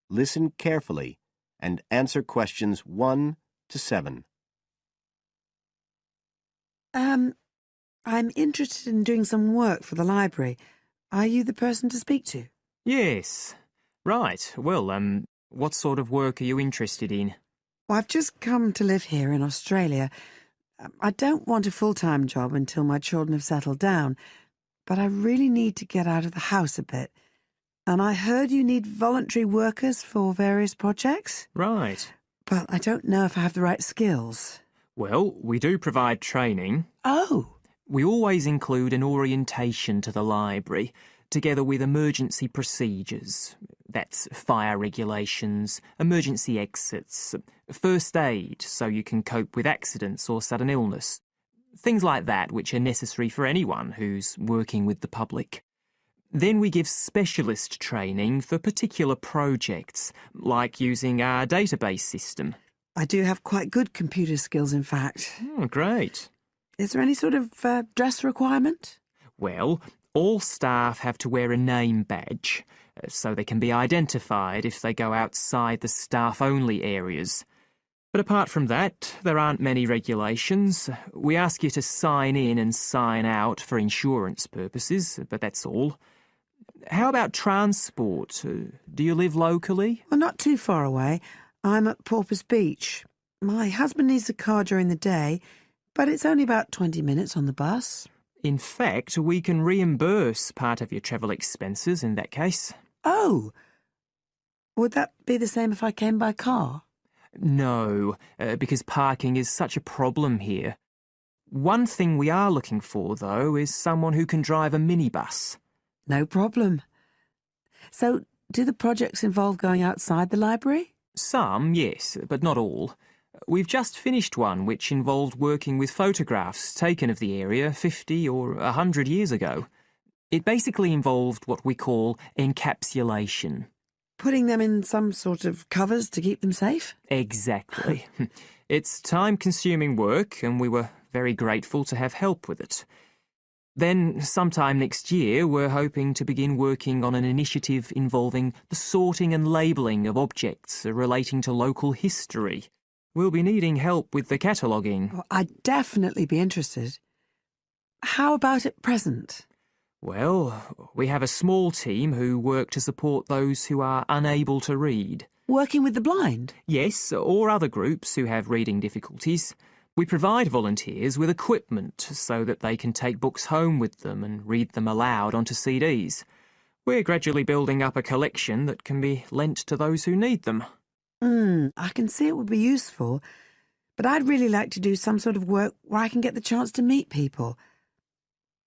listen carefully and answer questions 1 to 7. I'm interested in doing some work for the library. Are you the person to speak to? Yes. Right. Well, what sort of work are you interested in? Well, I've just come to live here in Australia. I don't want a full-time job until my children have settled down, but I really need to get out of the house a bit. And I heard you need voluntary workers for various projects. Right. But I don't know if I have the right skills. Well, we do provide training. Oh! We always include an orientation to the library, together with emergency procedures. That's fire regulations, emergency exits, first aid so you can cope with accidents or sudden illness. Things like that which are necessary for anyone who's working with the public. Then we give specialist training for particular projects, like using our database system. I do have quite good computer skills, in fact. Oh, great. Is there any sort of dress requirement? Well, all staff have to wear a name badge, so they can be identified if they go outside the staff-only areas. But apart from that, there aren't many regulations. We ask you to sign in and sign out for insurance purposes, but that's all. How about transport? Do you live locally? Well, not too far away. I'm at Porpoise Beach. My husband needs a car during the day, but it's only about 20 minutes on the bus. In fact, we can reimburse part of your travel expenses in that case. Oh! Would that be the same if I came by car? No, because parking is such a problem here. One thing we are looking for, though, is someone who can drive a minibus. No problem. So, do the projects involve going outside the library? Some, yes, but not all. We've just finished one which involved working with photographs taken of the area 50 or 100 years ago. It basically involved what we call encapsulation. Putting them in some sort of covers to keep them safe? Exactly. It's time-consuming work, and we were very grateful to have help with it. Then, sometime next year, we're hoping to begin working on an initiative involving the sorting and labelling of objects relating to local history. We'll be needing help with the cataloguing. Oh, I'd definitely be interested. How about at present? Well, we have a small team who work to support those who are unable to read. Working with the blind? Yes, or other groups who have reading difficulties. We provide volunteers with equipment so that they can take books home with them and read them aloud onto CDs. We're gradually building up a collection that can be lent to those who need them. I can see it would be useful, but I'd really like to do some sort of work where I can get the chance to meet people.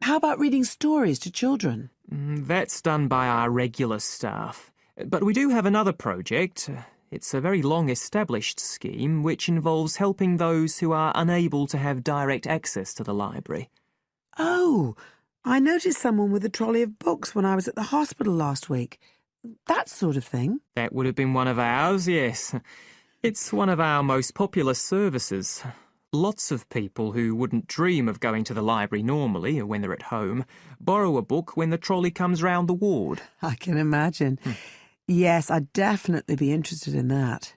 How about reading stories to children? That's done by our regular staff. But we do have another project. It's a very long-established scheme which involves helping those who are unable to have direct access to the library. Oh, I noticed someone with a trolley of books when I was at the hospital last week. That sort of thing. That would have been one of ours, yes. It's one of our most popular services. Lots of people who wouldn't dream of going to the library normally when they're at home borrow a book when the trolley comes round the ward. I can imagine. Yes, I'd definitely be interested in that.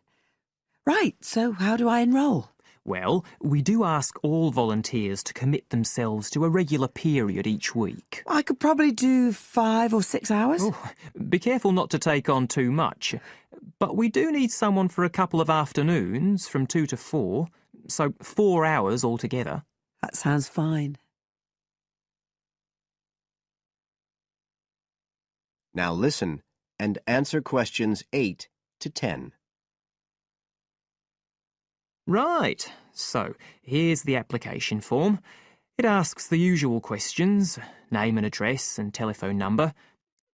Right, so how do I enrol? Well, we do ask all volunteers to commit themselves to a regular period each week. I could probably do 5 or 6 hours. Oh, be careful not to take on too much. But we do need someone for a couple of afternoons from 2 to 4, so 4 hours altogether. That sounds fine. Now listen and answer questions 8 to 10. Right, so here's the application form. It asks the usual questions, name and address and telephone number.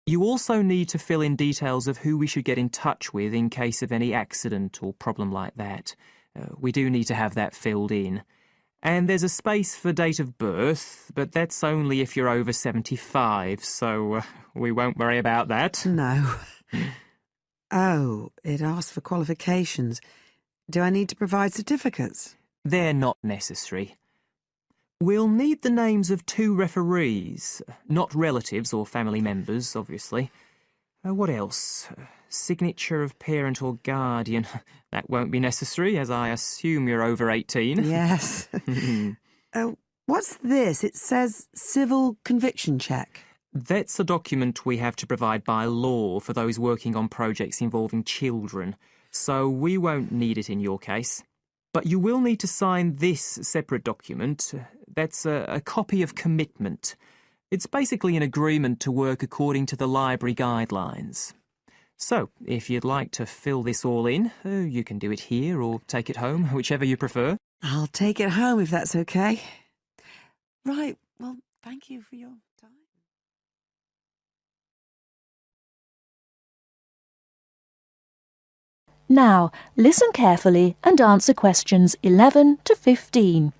You also need to fill in details of who we should get in touch with in case of any accident or problem like that. We do need to have that filled in. And there's a space for date of birth, but that's only if you're over 75, so we won't worry about that. No. Oh, it asks for qualifications. Do I need to provide certificates? They're not necessary. We'll need the names of 2 referees, not relatives or family members, obviously. What else? Signature of parent or guardian. That won't be necessary, as I assume you're over 18. Yes. What's this? It says civil conviction check. That's a document we have to provide by law for those working on projects involving children, so we won't need it in your case. But you will need to sign this separate document. That's a copy of commitment. It's basically an agreement to work according to the library guidelines. So, if you'd like to fill this all in, you can do it here or take it home, whichever you prefer. I'll take it home if that's okay. Right, well, thank you for your time. Now, listen carefully and answer questions 11 to 15.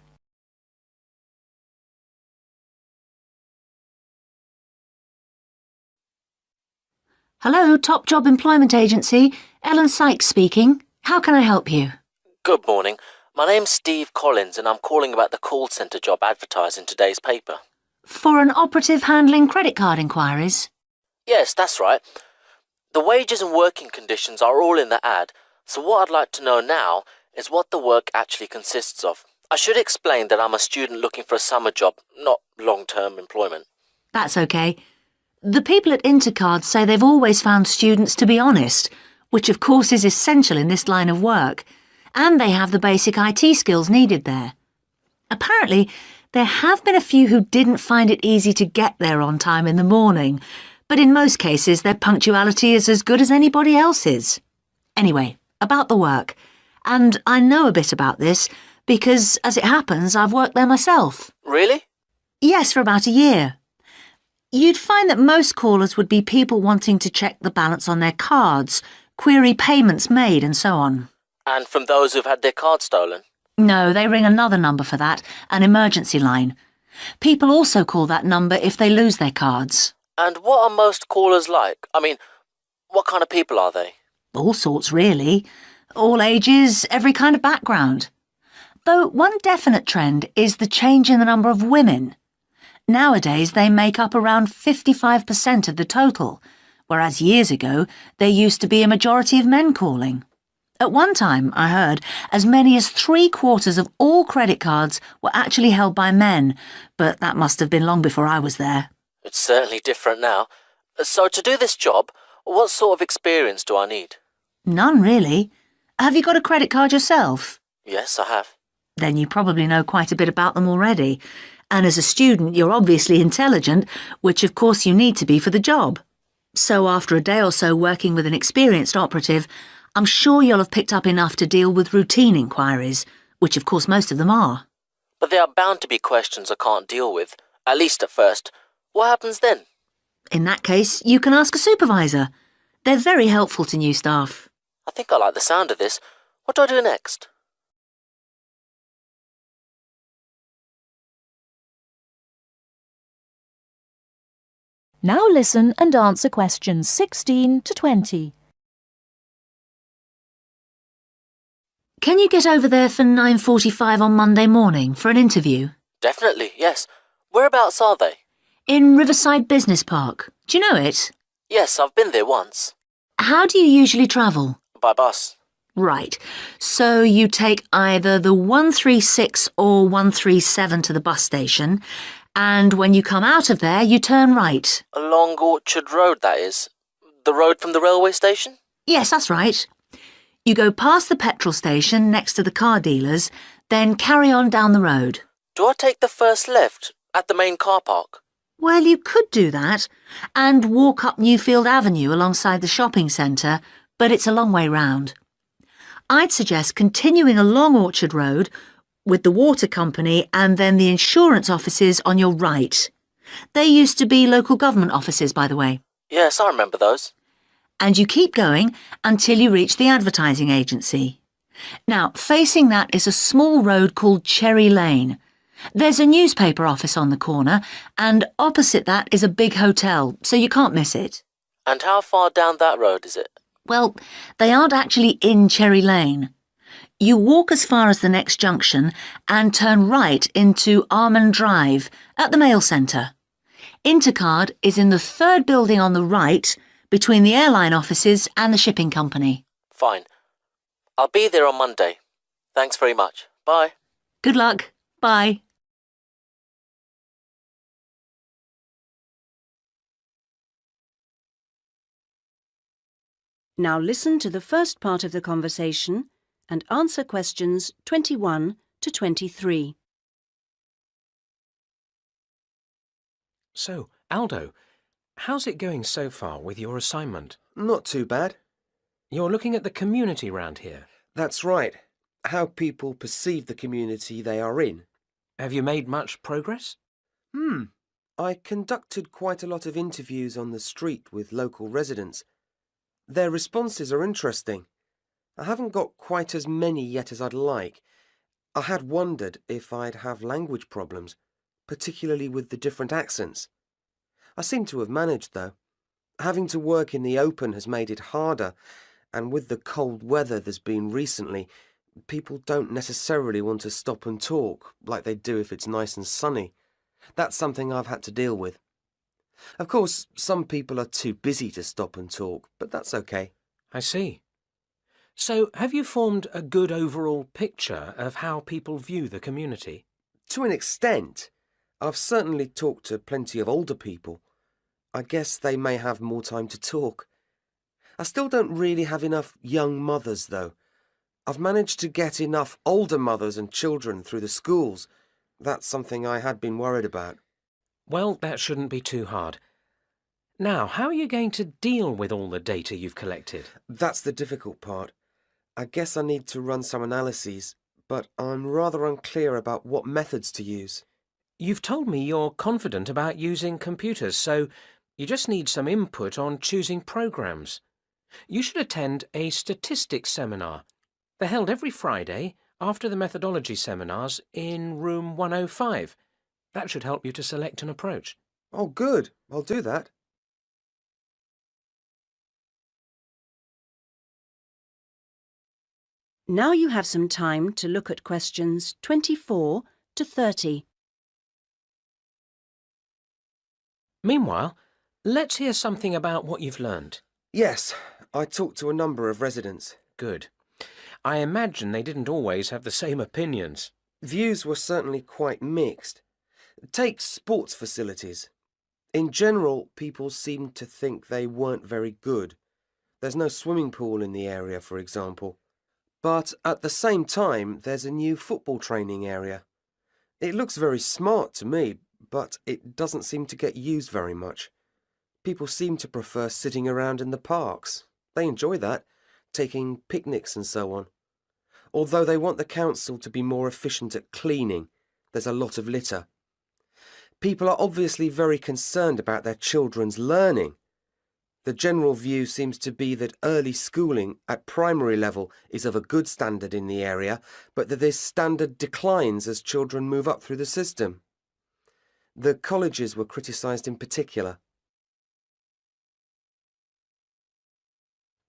Hello, Top Job Employment Agency. Ellen Sykes speaking. How can I help you? Good morning. My name's Steve Collins and I'm calling about the call centre job advertised in today's paper. For an operative handling credit card inquiries? Yes, that's right. The wages and working conditions are all in the ad, so what I'd like to know now is what the work actually consists of. I should explain that I'm a student looking for a summer job, not long-term employment. That's okay. The people at Intercard say they've always found students to be honest, which of course is essential in this line of work, and they have the basic IT skills needed there. Apparently, there have been a few who didn't find it easy to get there on time in the morning, but in most cases their punctuality is as good as anybody else's. Anyway, about the work. And I know a bit about this because, as it happens, I've worked there myself. Really? Yes, for about a year. You'd find that most callers would be people wanting to check the balance on their cards, query payments made and so on. And from those who've had their card stolen? No, they ring another number for that, an emergency line. People also call that number if they lose their cards. And what are most callers like? I mean, what kind of people are they? All sorts, really. All ages, every kind of background. Though one definite trend is the change in the number of women. Nowadays, they make up around 55% of the total, whereas years ago, there used to be a majority of men calling. At one time, I heard, as many as 3/4 of all credit cards were actually held by men, but that must have been long before I was there. It's certainly different now. So to do this job, what sort of experience do I need? None, really. Have you got a credit card yourself? Yes, I have. Then you probably know quite a bit about them already. And as a student, you're obviously intelligent, which of course you need to be for the job. So after a day or so working with an experienced operative, I'm sure you'll have picked up enough to deal with routine inquiries, which of course most of them are. But there are bound to be questions I can't deal with, at least at first. What happens then? In that case, you can ask a supervisor. They're very helpful to new staff. I think I like the sound of this. What do I do next? Now listen and answer questions 16 to 20. Can you get over there for 9:45 on Monday morning for an interview? Definitely, yes. Whereabouts are they? In Riverside Business Park. Do you know it? Yes, I've been there once. How do you usually travel? By bus. Right. So you take either the 136 or 137 to the bus station, and when you come out of there, you turn right. Along Orchard Road, that is. The road from the railway station? Yes, that's right. You go past the petrol station next to the car dealers, then carry on down the road. Do I take the first left at the main car park? Well, you could do that, and walk up Newfield Avenue alongside the shopping centre, but it's a long way round. I'd suggest continuing along Orchard Road with the water company and then the insurance offices on your right. They used to be local government offices, by the way. Yes, I remember those. And you keep going until you reach the advertising agency. Now, facing that is a small road called Cherry Lane. There's a newspaper office on the corner, and opposite that is a big hotel, so you can't miss it. And how far down that road is it? Well, they aren't actually in Cherry Lane. You walk as far as the next junction and turn right into Armand Drive at the mail centre. Intercard is in the third building on the right, between the airline offices and the shipping company. Fine. I'll be there on Monday. Thanks very much. Bye. Good luck. Bye. Now listen to the first part of the conversation and answer questions 21 to 23. So, Aldo, how's it going so far with your assignment? Not too bad. You're looking at the community round here. That's right. How people perceive the community they are in. Have you made much progress? I conducted quite a lot of interviews on the street with local residents. Their responses are interesting. I haven't got quite as many yet as I'd like. I had wondered if I'd have language problems, particularly with the different accents. I seem to have managed, though. Having to work in the open has made it harder, and with the cold weather there's been recently, people don't necessarily want to stop and talk like they do if it's nice and sunny. That's something I've had to deal with. Of course, some people are too busy to stop and talk, but that's okay. I see. So, have you formed a good overall picture of how people view the community? To an extent. I've certainly talked to plenty of older people. I guess they may have more time to talk. I still don't really have enough young mothers, though. I've managed to get enough older mothers and children through the schools. That's something I had been worried about. Well, that shouldn't be too hard. Now, how are you going to deal with all the data you've collected? That's the difficult part. I guess I need to run some analyses, but I'm rather unclear about what methods to use. You've told me you're confident about using computers, so you just need some input on choosing programs. You should attend a statistics seminar. They're held every Friday after the methodology seminars in room 105. That should help you to select an approach. Oh, good. I'll do that. Now you have some time to look at questions 24 to 30. Meanwhile, let's hear something about what you've learned. Yes, I talked to a number of residents. Good. I imagine they didn't always have the same opinions. Views were certainly quite mixed. Take sports facilities. In general, people seemed to think they weren't very good. There's no swimming pool in the area, for example. But at the same time, there's a new football training area. It looks very smart to me, but it doesn't seem to get used very much. People seem to prefer sitting around in the parks. They enjoy that, taking picnics and so on. Although they want the council to be more efficient at cleaning, there's a lot of litter. People are obviously very concerned about their children's learning. The general view seems to be that early schooling at primary level is of a good standard in the area, but that this standard declines as children move up through the system. The colleges were criticised in particular.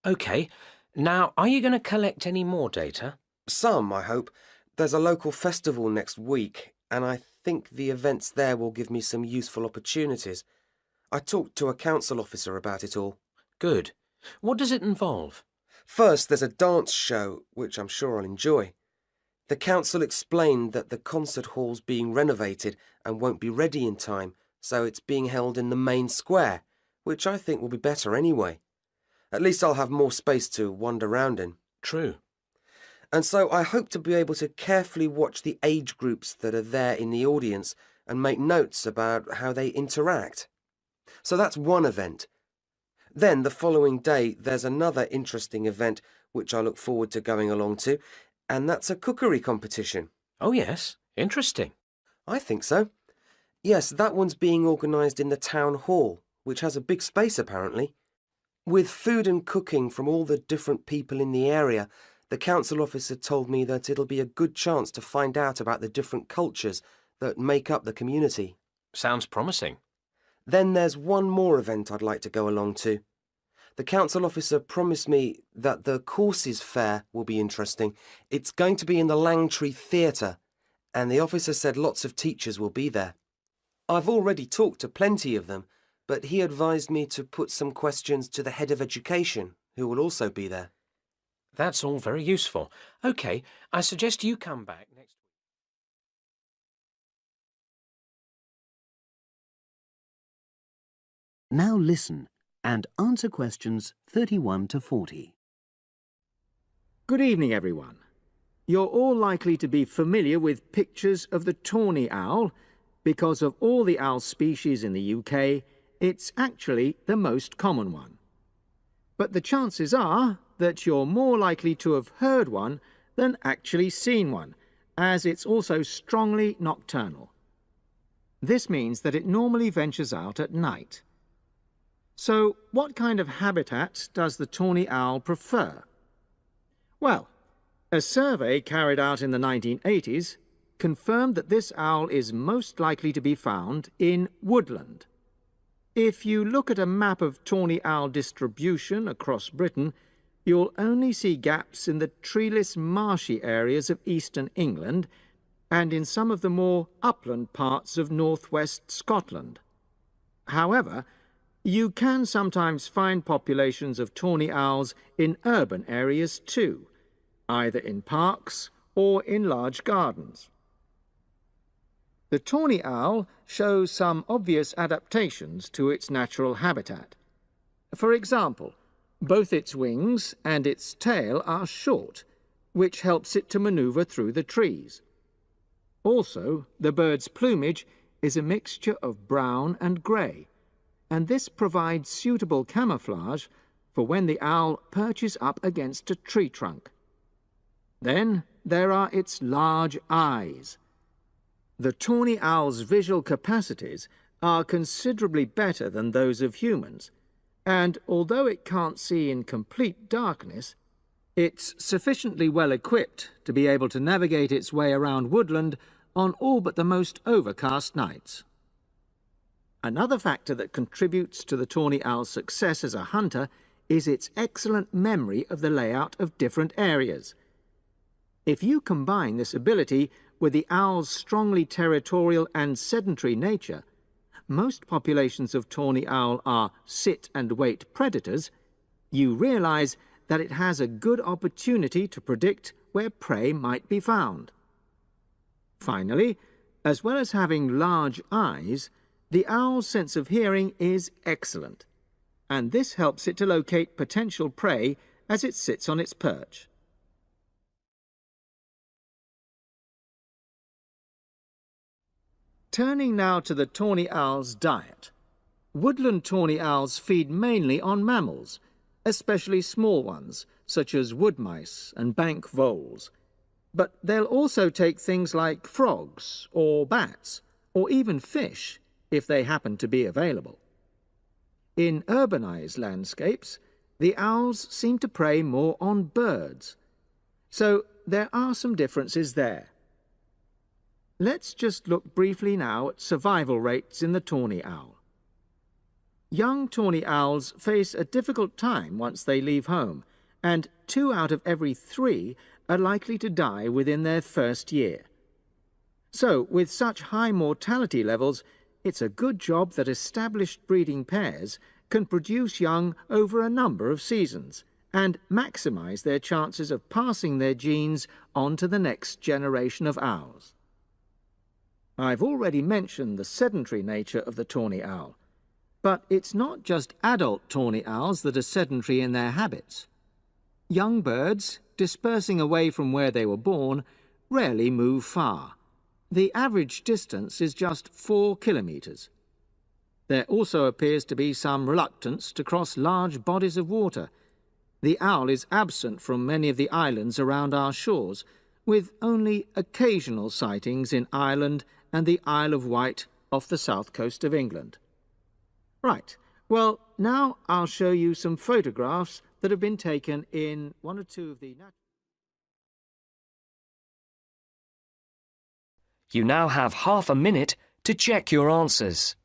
OK, now are you going to collect any more data? Some, I hope. There's a local festival next week, and I think the events there will give me some useful opportunities. I talked to a council officer about it all. Good. What does it involve? First, there's a dance show, which I'm sure I'll enjoy. The council explained that the concert hall's being renovated and won't be ready in time, so it's being held in the main square, which I think will be better anyway. At least I'll have more space to wander around in. True. And so I hope to be able to carefully watch the age groups that are there in the audience and make notes about how they interact. So that's one event. Then the following day there's another interesting event which I look forward to going along to, and that's a cookery competition. Oh yes, interesting. I think so. Yes, that one's being organised in the town hall, which has a big space apparently. With food and cooking from all the different people in the area, the council officer told me that it'll be a good chance to find out about the different cultures that make up the community. Sounds promising. Then there's one more event I'd like to go along to. The council officer promised me that the courses fair will be interesting. It's going to be in the Langtree Theatre, and the officer said lots of teachers will be there. I've already talked to plenty of them, but he advised me to put some questions to the head of education, who will also be there. That's all very useful. OK, I suggest you come back next week. Now listen and answer questions 31 to 40. Good evening, everyone. You're all likely to be familiar with pictures of the tawny owl. Because of all the owl species in the UK, it's actually the most common one. But the chances are that you're more likely to have heard one than actually seen one, as it's also strongly nocturnal. This means that it normally ventures out at night. So, what kind of habitat does the tawny owl prefer? Well, a survey carried out in the 1980s confirmed that this owl is most likely to be found in woodland. If you look at a map of tawny owl distribution across Britain, you'll only see gaps in the treeless marshy areas of eastern England and in some of the more upland parts of northwest Scotland. However, you can sometimes find populations of tawny owls in urban areas too, either in parks or in large gardens. The tawny owl shows some obvious adaptations to its natural habitat. For example, both its wings and its tail are short, which helps it to maneuver through the trees. Also, the bird's plumage is a mixture of brown and grey, and this provides suitable camouflage for when the owl perches up against a tree trunk. Then there are its large eyes. The tawny owl's visual capacities are considerably better than those of humans, and although it can't see in complete darkness, it's sufficiently well equipped to be able to navigate its way around woodland on all but the most overcast nights. Another factor that contributes to the tawny owl's success as a hunter is its excellent memory of the layout of different areas. If you combine this ability with the owl's strongly territorial and sedentary nature, most populations of tawny owl are sit-and-wait predators, you realize that it has a good opportunity to predict where prey might be found. Finally, as well as having large eyes, the owl's sense of hearing is excellent, and this helps it to locate potential prey as it sits on its perch. Turning now to the tawny owl's diet. Woodland tawny owls feed mainly on mammals, especially small ones, such as wood mice and bank voles. But they'll also take things like frogs or bats, or even fish, if they happen to be available. In urbanized landscapes, the owls seem to prey more on birds. So there are some differences there. Let's just look briefly now at survival rates in the tawny owl. Young tawny owls face a difficult time once they leave home, and 2 out of every 3 are likely to die within their first year. So, with such high mortality levels, it's a good job that established breeding pairs can produce young over a number of seasons and maximize their chances of passing their genes on to the next generation of owls. I've already mentioned the sedentary nature of the tawny owl, but it's not just adult tawny owls that are sedentary in their habits. Young birds, dispersing away from where they were born, rarely move far. The average distance is just 4 kilometres. There also appears to be some reluctance to cross large bodies of water. The owl is absent from many of the islands around our shores, with only occasional sightings in Ireland and the Isle of Wight off the south coast of England. Right, well, now I'll show you some photographs that have been taken in 1 or 2 of the... You now have half a minute to check your answers.